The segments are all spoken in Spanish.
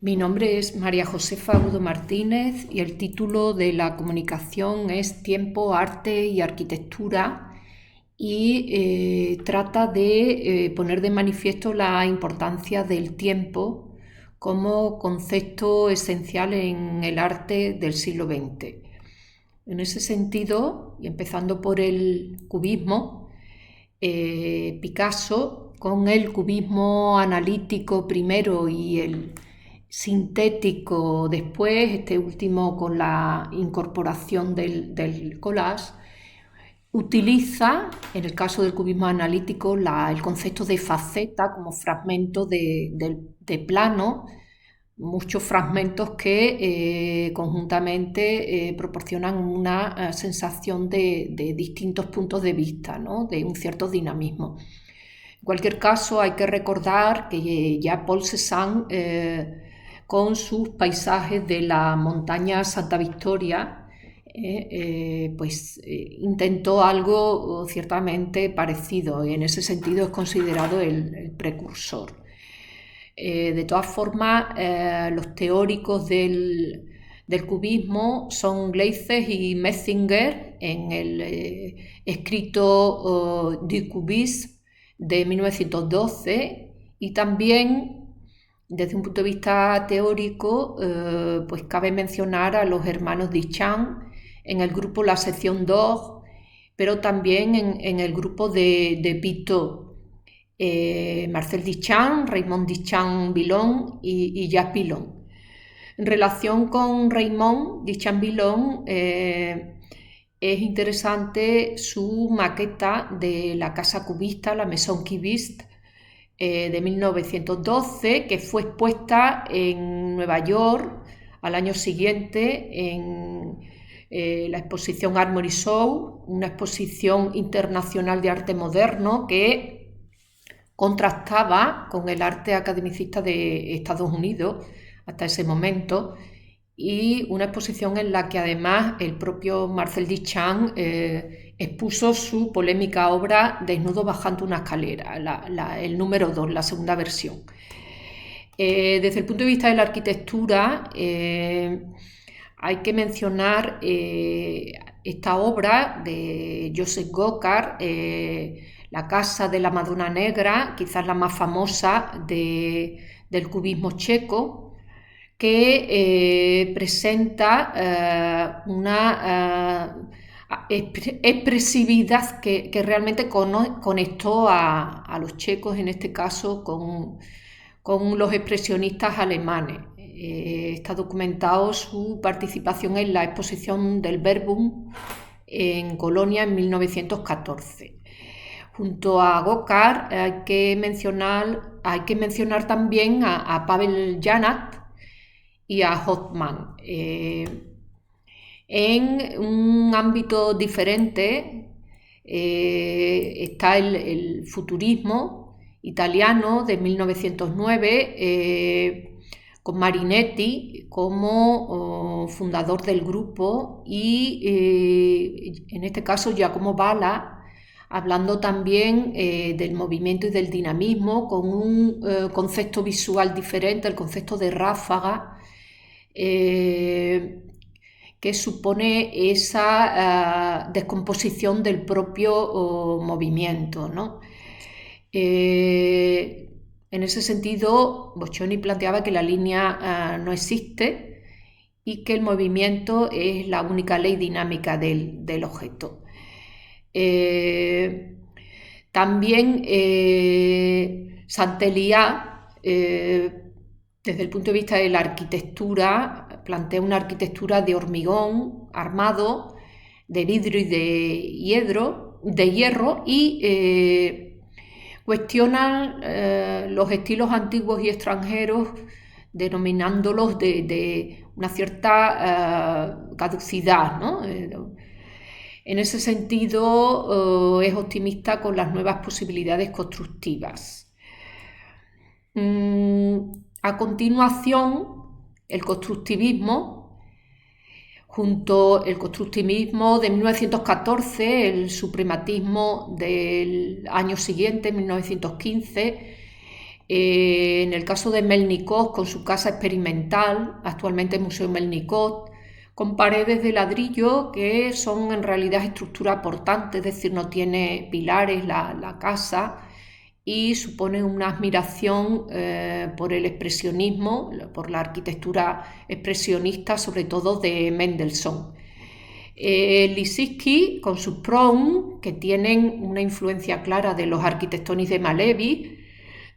Mi nombre es María Josefa Agudo Martínez y el título de la comunicación es Tiempo, Arte y Arquitectura y trata de poner de manifiesto la importancia del tiempo como concepto esencial en el arte del siglo XX. En ese sentido, y empezando por el cubismo, Picasso, con el cubismo analítico primero y el sintético después, este último con la incorporación del collage, utiliza, en el caso del cubismo analítico, el concepto de faceta como fragmento de plano, muchos fragmentos que conjuntamente proporcionan una sensación de distintos puntos de vista, ¿no? De un cierto dinamismo. En cualquier caso, hay que recordar que ya Paul Cézanne, con sus paisajes de la montaña Santa Victoria, intentó algo ciertamente parecido y en ese sentido es considerado el precursor. De todas formas, los teóricos del cubismo son Gleizes y Metzinger en el escrito Du Cubisme de 1912 y también desde un punto de vista teórico pues cabe mencionar a los hermanos Duchamp en el grupo La Sección 2, pero también en el grupo de Pitot. Marcel Duchamp, Raymond Duchamp-Villon y Jacques Villon. En relación con Raymond Duchamp-Villon, es interesante su maqueta de la casa cubista, la Maison Cubiste, de 1912, que fue expuesta en Nueva York al año siguiente en la exposición Art Morisot, una exposición internacional de arte moderno que contrastaba con el arte academicista de Estados Unidos hasta ese momento, y una exposición en la que además el propio Marcel Duchamp expuso su polémica obra Desnudo bajando una escalera, el número 2, la segunda versión. Desde el punto de vista de la arquitectura, hay que mencionar esta obra de Joseph Goccard, La casa de la Madonna Negra, quizás la más famosa del cubismo checo, que presenta una expresividad que realmente conectó a los checos, en este caso con los expresionistas alemanes. Está documentado su participación en la exposición del Verbum en Colonia en 1914. Junto a Goccard hay que mencionar también a Pavel Janat y a Hoffmann. En un ámbito diferente está el futurismo italiano de 1909, con Marinetti como fundador del grupo y en este caso Giacomo Balla, hablando también del movimiento y del dinamismo con un concepto visual diferente, el concepto de ráfaga, que supone esa descomposición del propio movimiento, ¿no? En ese sentido, Boccioni planteaba que la línea no existe y que el movimiento es la única ley dinámica del objeto. También Santeliá, desde el punto de vista de la arquitectura, plantea una arquitectura de hormigón armado, de vidrio y de hierro y cuestiona los estilos antiguos y extranjeros, denominándolos de una cierta caducidad, ¿no? En ese sentido, es optimista con las nuevas posibilidades constructivas. A continuación, el constructivismo, junto al constructivismo de 1914, el suprematismo del año siguiente, 1915, En el caso de Melnikov, con su casa experimental, actualmente Museo Melnikov, con paredes de ladrillo que son en realidad estructura portante, es decir, no tiene pilares la casa, y supone una admiración por el expresionismo, por la arquitectura expresionista, sobre todo de Mendelssohn. Lissitzky, con sus prom, que tienen una influencia clara de los arquitectonis de Malevi,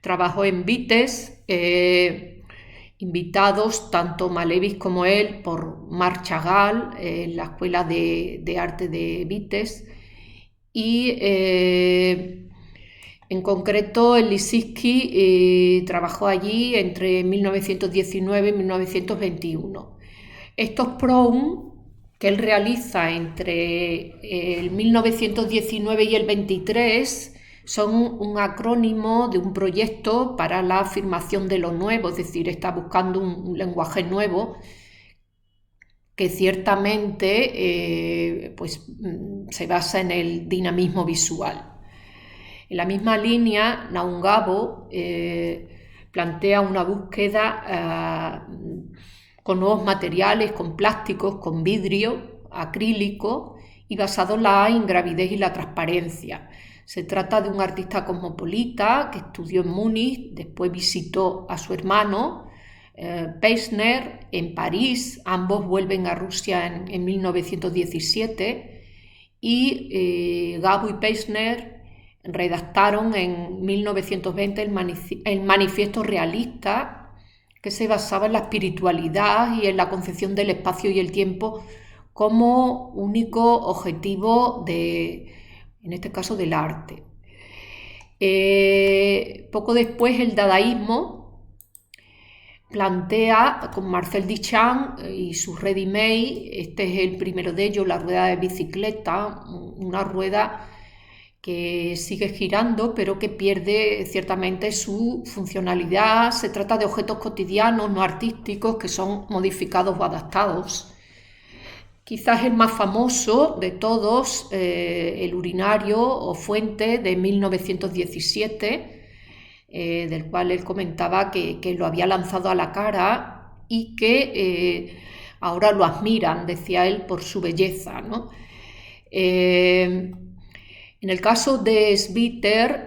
trabajó en Vitebsk, invitados tanto Malevis como él por Marc Chagall, en la Escuela de Arte de Vitebsk, y en concreto el Lissitzky trabajó allí entre 1919 y 1921. Estos prom que él realiza entre el 1919 y el 23 son un acrónimo de un proyecto para la afirmación de lo nuevo, es decir, está buscando un lenguaje nuevo que ciertamente se basa en el dinamismo visual. En la misma línea, Naungabo plantea una búsqueda con nuevos materiales, con plásticos, con vidrio, acrílico y basado en la ingravidez y la transparencia. Se trata de un artista cosmopolita que estudió en Múnich, después visitó a su hermano Peissner en París, ambos vuelven a Rusia en 1917 y Gabo y Peissner redactaron en 1920 el Manifiesto Realista, que se basaba en la espiritualidad y en la concepción del espacio y el tiempo como único objetivo en este caso del arte. Poco después el dadaísmo plantea con Marcel Duchamp y su ready-made, este es el primero de ellos, la rueda de bicicleta, una rueda que sigue girando pero que pierde ciertamente su funcionalidad. Se trata de objetos cotidianos, no artísticos, que son modificados o adaptados. Quizás el más famoso de todos, el urinario o fuente de 1917, del cual él comentaba que lo había lanzado a la cara y que ahora lo admiran, decía él, por su belleza, ¿no? En el caso de Schwitter,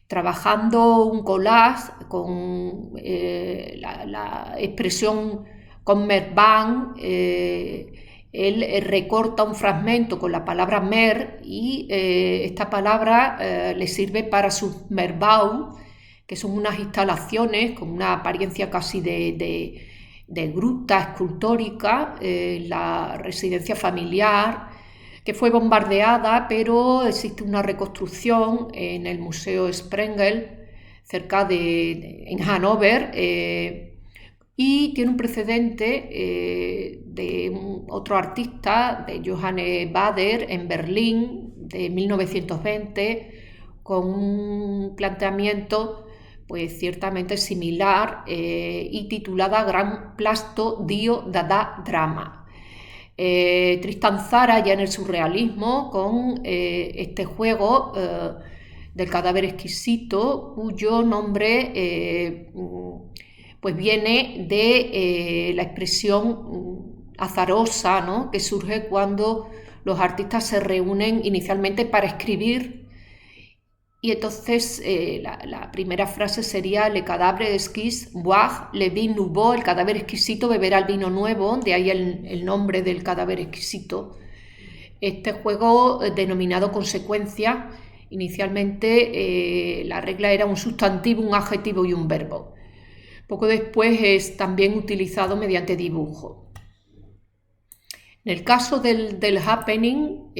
trabajando un collage con la expresión Commerzbank, él recorta un fragmento con la palabra mer y esta palabra le sirve para sus Merbau, que son unas instalaciones con una apariencia casi de gruta escultórica, la residencia familiar, que fue bombardeada, pero existe una reconstrucción en el Museo Sprengel, cerca en Hannover, y tiene un precedente de otro artista, de Johannes Bader, en Berlín, de 1920, con un planteamiento pues ciertamente similar y titulada Gran Plasto Dio Dada Drama. Tristan Tzara ya en el surrealismo con este juego del cadáver exquisito, cuyo nombre pues viene de la expresión azarosa, ¿no?, que surge cuando los artistas se reúnen inicialmente para escribir, y entonces la primera frase sería Le cadavre exquis boire le vin nouveau, el cadáver exquisito beberá el vino nuevo, de ahí el nombre del cadáver exquisito. Este juego denominado consecuencia, inicialmente la regla era un sustantivo, un adjetivo y un verbo. Poco después es también utilizado mediante dibujo. En el caso del happening,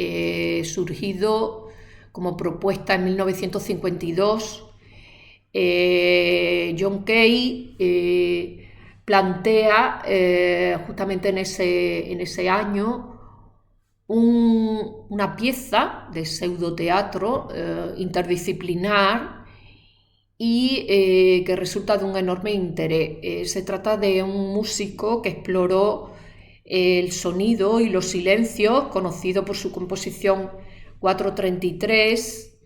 surgido como propuesta en 1952, John Kay plantea justamente en ese año una pieza de pseudoteatro interdisciplinar y que resulta de un enorme interés. Se trata de un músico que exploró el sonido y los silencios, conocido por su composición 433,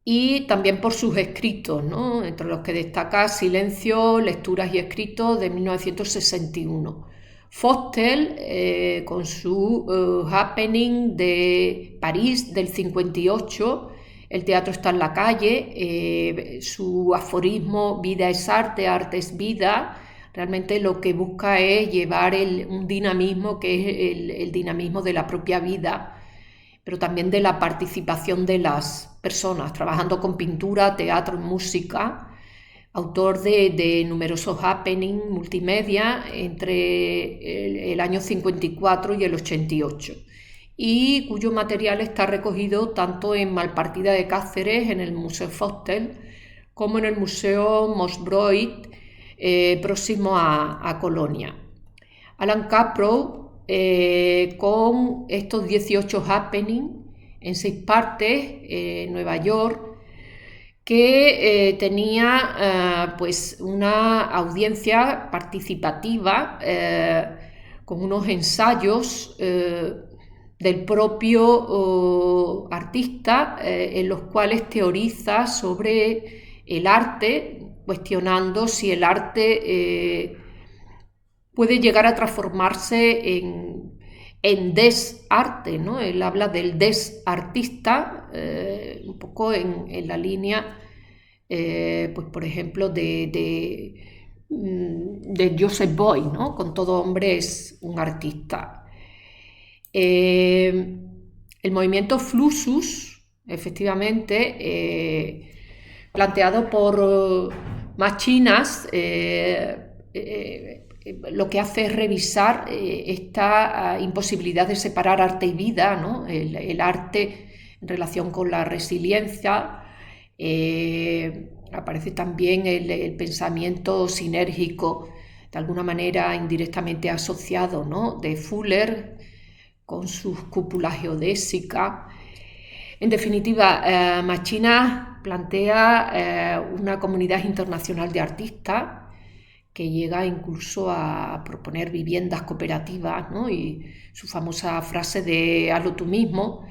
y también por sus escritos, ¿no? Entre los que destaca Silencio, Lecturas y Escritos de 1961. Foster, con su Happening de París del 58, El teatro está en la calle, su aforismo Vida es arte, arte es vida, realmente lo que busca es llevar un dinamismo que es el dinamismo de la propia vida, pero también de la participación de las personas, trabajando con pintura, teatro y música, autor de numerosos happenings multimedia entre el año 54 y el 88, y cuyo material está recogido tanto en Malpartida de Cáceres, en el Museo Foster, como en el Museo Mosbroit, próximo a Colonia. Alan Caprow, con estos 18 happenings en 6 partes, en Nueva York, que tenía pues una audiencia participativa, con unos ensayos del propio artista, en los cuales teoriza sobre el arte, cuestionando si el arte puede llegar a transformarse en desarte, ¿no? Él habla del desartista, un poco en la línea, pues por ejemplo, de Joseph Beuys, ¿no? Con todo hombre es un artista. El movimiento Fluxus, efectivamente, planteado por Machinas, lo que hace es revisar esta imposibilidad de separar arte y vida, ¿no? El arte en relación con la resiliencia. Aparece también el pensamiento sinérgico, de alguna manera indirectamente asociado, ¿no? De Fuller, con sus cúpulas geodésicas. En definitiva, Machinas plantea una comunidad internacional de artistas que llega incluso a proponer viviendas cooperativas, ¿no? Y su famosa frase de hazlo tú mismo.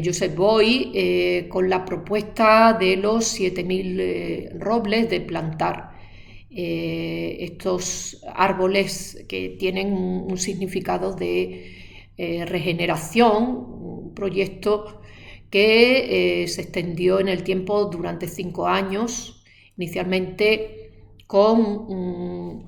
Joseph Beuys, con la propuesta de los 7000 robles, de plantar estos árboles que tienen un significado de regeneración, un proyecto que se extendió en el tiempo durante 5 años, inicialmente con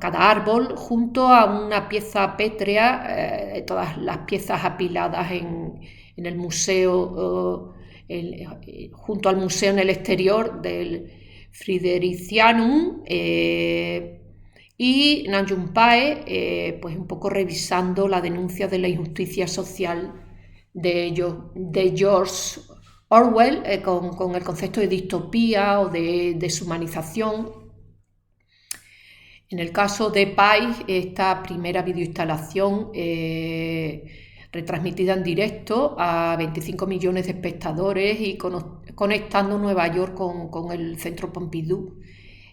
cada árbol junto a una pieza pétrea, todas las piezas apiladas en el museo, junto al museo en el exterior del Fridericianum, y Nanjun Pae, pues un poco revisando la denuncia de la injusticia social de George Orwell, con el concepto de distopía o de deshumanización. En el caso de Pae, esta primera videoinstalación retransmitida en directo a 25 millones de espectadores y conectando Nueva York con el Centro Pompidou,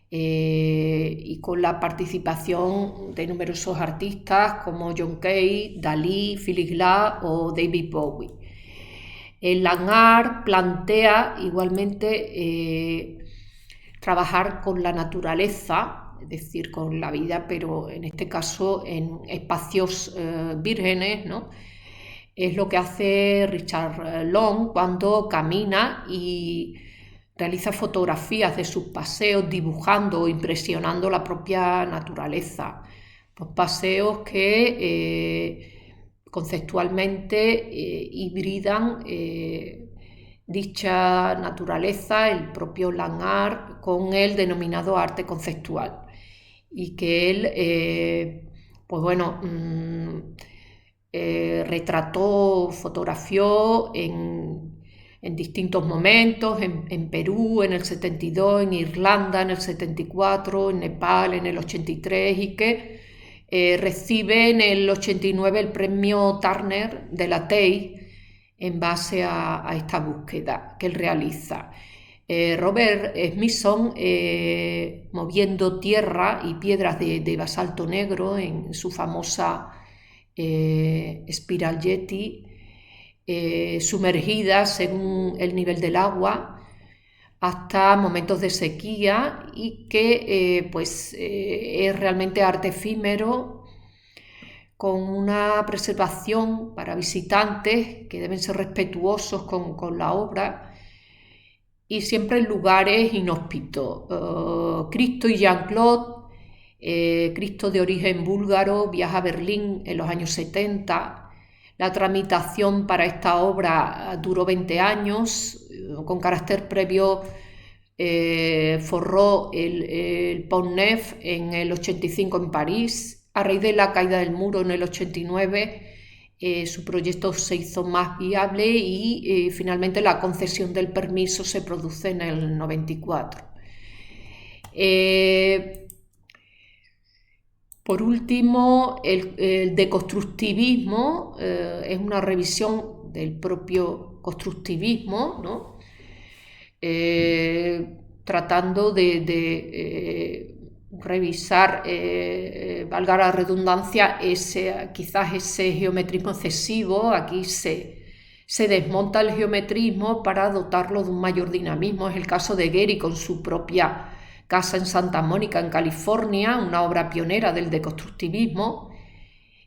y con la participación de numerosos artistas como John Kay, Dalí, Phyllis Glass o David Bowie. El Langar plantea igualmente trabajar con la naturaleza, es decir, con la vida, pero en este caso en espacios vírgenes, ¿no? Es lo que hace Richard Long cuando camina y realiza fotografías de sus paseos, dibujando o impresionando la propia naturaleza. Pues paseos que conceptualmente hibridan dicha naturaleza, el propio Langar, con el denominado arte conceptual, y que él, pues bueno, retrató, fotografió en distintos momentos, en Perú en el 72, en Irlanda en el 74, en Nepal en el 83, y que recibe en el 89 el premio Turner de la TEI en base a esta búsqueda que él realiza. Robert Smithson, moviendo tierra y piedras de basalto negro en su famosa Spiral Jetty, sumergidas según el nivel del agua, hasta momentos de sequía, y que es realmente arte efímero, con una preservación para visitantes que deben ser respetuosos con la obra, y siempre en lugares inhóspitos. Cristo y Jean-Claude, Cristo de origen búlgaro, viaja a Berlín en los años 70. La tramitación para esta obra duró 20 años, con carácter previo. Forró el Pont Neuf en el 85 en París. A raíz de la caída del muro en el 89, su proyecto se hizo más viable y finalmente la concesión del permiso se produce en el 94. Por último, el deconstructivismo es una revisión del propio constructivismo, ¿no? Tratando de revisar, valga la redundancia, quizás ese geometrismo excesivo. Aquí se desmonta el geometrismo para dotarlo de un mayor dinamismo. Es el caso de Gehry con su propia casa en Santa Mónica, en California, una obra pionera del deconstructivismo.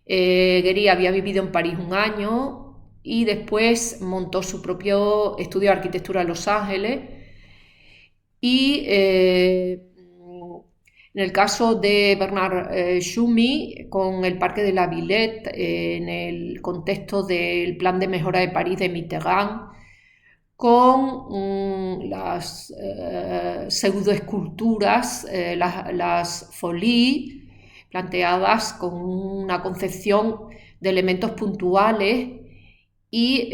Gehry había vivido en París un año y después montó su propio estudio de arquitectura en Los Ángeles. Y en el caso de Bernard Tschumi, con el Parque de la Villette, en el contexto del Plan de Mejora de París de Mitterrand, con las pseudoesculturas, las folies, planteadas con una concepción de elementos puntuales y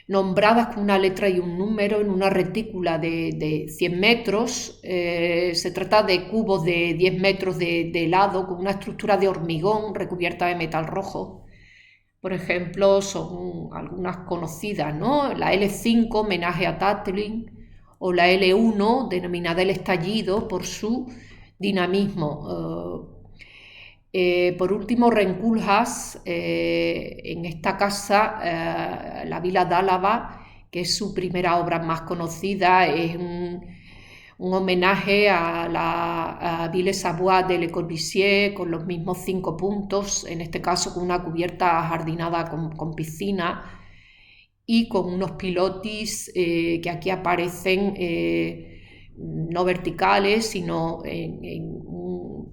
nombradas con una letra y un número en una retícula de 100 metros. Se trata de cubos de 10 metros de lado, con una estructura de hormigón recubierta de metal rojo. Por ejemplo, son algunas conocidas, ¿no? La L5, homenaje a Tatlin, o la L1, denominada el estallido por su dinamismo. Por último, Renkulhas, en esta casa, la Vila d'Álava, que es su primera obra más conocida, es un homenaje a la Ville Savoie de Le Corbusier, con los mismos 5 puntos, en este caso con una cubierta jardinada con piscina y con unos pilotis que aquí aparecen no verticales, sino en un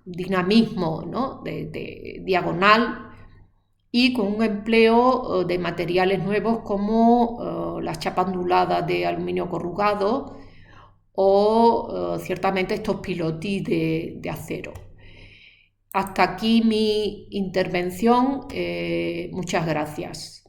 dinamismo, ¿no? de diagonal, y con un empleo de materiales nuevos como las chapas onduladas de aluminio corrugado o ciertamente estos pilotis de acero. Hasta aquí mi intervención. Muchas gracias.